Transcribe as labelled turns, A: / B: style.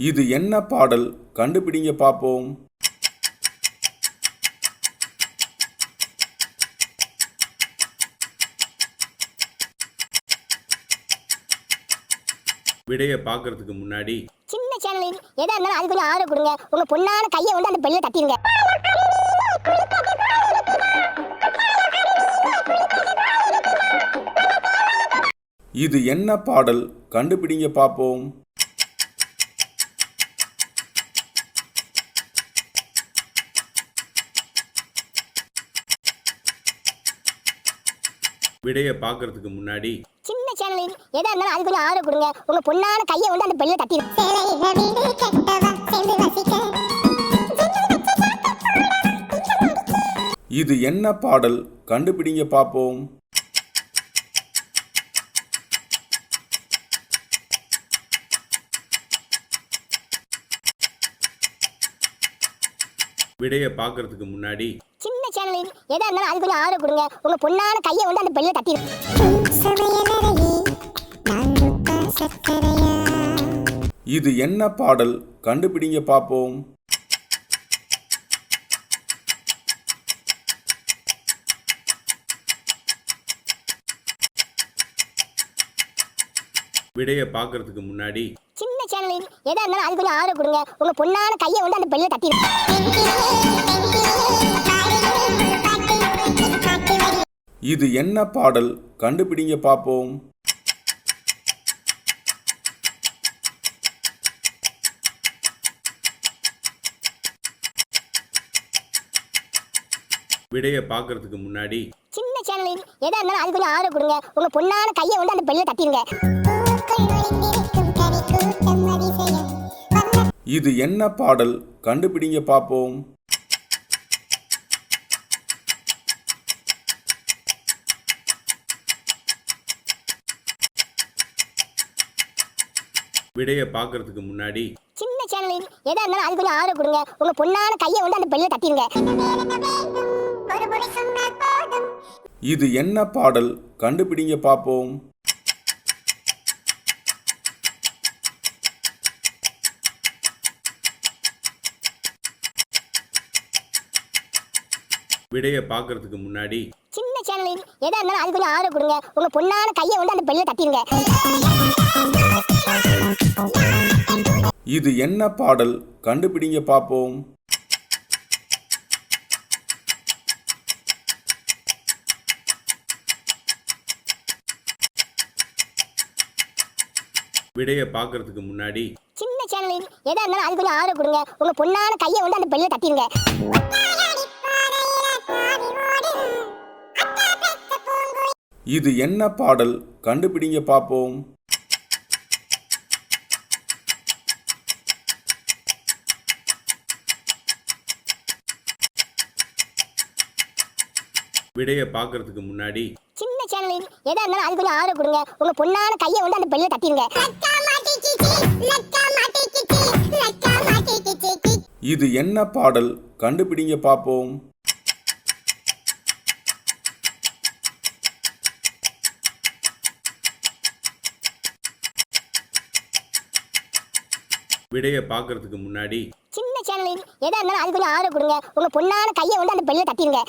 A: இது என்ன பாடல்? கண்டுபிடிங்க பாப்போம். விடைய பார்க்கறதுக்கு முன்னாடி
B: சின்ன சேனலில் எதா இருந்தாலும் அது கொஞ்சம் ஆதரவு கொடுங்க. உங்க பொண்ணான கையை வந்து அந்த பெல்ல தட்டிடுங்க.
A: இது என்ன பாடல்? கண்டுபிடிங்க பாப்போம். விடைய பார்க்கறதுக்கு முன்னாடி
B: சின்ன சேனலில் எதா இருந்தாலும் அது கொஞ்சம் ஆதரவு கொடுங்க. உங்க பொண்ணான கையை வந்து அந்த பெல்ல தட்டிடுங்க.
A: இது என்ன பாடல்? கண்டுபிடிங்க பாப்போம். விடைய பார்க்கறதுக்கு முன்னாடி
B: சின்ன சேனலில் எதா இருந்தாலும் அது கொஞ்சம் ஆதரவு கொடுங்க. உங்க பொண்ணான கையை வந்து அந்த பெல்ல தட்டிடுங்க.
A: இது என்ன பாடல்? கண்டுபிடிங்க பாப்போம். விடைய பார்க்கறதுக்கு முன்னாடி
B: சின்ன சேனலில் எதா இருந்தாலும் அது கொஞ்சம் ஆதரவு கொடுங்க. உங்க பொண்ணான கையை வந்து அந்த பெல்ல தட்டிடுங்க.
A: இது என்ன பாடல்? கண்டுபிடிங்க பாப்போம். விடைய பார்க்கறதுக்கு முன்னாடி
B: சின்ன சேனலில் எதா இருந்தாலும் அது கொஞ்சம் ஆதரவு கொடுங்க. உங்க பொண்ணான கையை வந்து அந்த பெல்ல தட்டிடுங்க.
A: இது என்ன பாடல்? கண்டுபிடிங்க பாப்போம். விடைய பார்க்கறதுக்கு முன்னாடி
B: சின்ன சேனலில் எதா இருந்தாலும் அது கொஞ்சம் ஆதரவு கொடுங்க. உங்க பொண்ணான கையை வந்து அந்த பெல்ல தட்டிடுங்க.
A: இது என்ன பாடல்? கண்டுபிடிங்க பாப்போம். விடைய பார்க்கறதுக்கு முன்னாடி
B: சின்ன சேனலில் எதா இருந்தாலும் அது கொஞ்சம் ஆதரவு கொடுங்க. உங்க பொண்ணான கையை வந்து அந்த பெல்ல தட்டிடுங்க.
A: இது என்ன பாடல்? கண்டுபிடிங்க பாப்போம். விடைய பார்க்கறதுக்கு முன்னாடி
B: சின்ன சேனலில் எதா இருந்தாலும் அது கொஞ்சம் ஆதரவு கொடுங்க. உங்க பொண்ணான கையை வந்து அந்த பெல்ல தட்டிடுங்க.
A: இது என்ன பாடல்? கண்டுபிடிங்க பாப்போம். விடைய பார்க்கறதுக்கு முன்னாடி
B: சின்ன சேனலில் எதா இருந்தாலும் அது கொஞ்சம் ஆதரவு கொடுங்க. உங்க பொண்ணான கையை வந்து அந்த பெல்ல தட்டிடுங்க.
A: இது என்ன பாடல்? கண்டுபிடிங்க பாப்போம். விடைய பார்க்கறதுக்கு முன்னாடி
B: சின்ன சேனலில் எதா இருந்தாலும் அது கொஞ்சம் ஆதரவு கொடுங்க. உங்க பொண்ணான கையை வந்து அந்த பெல்ல தட்டிடுங்க.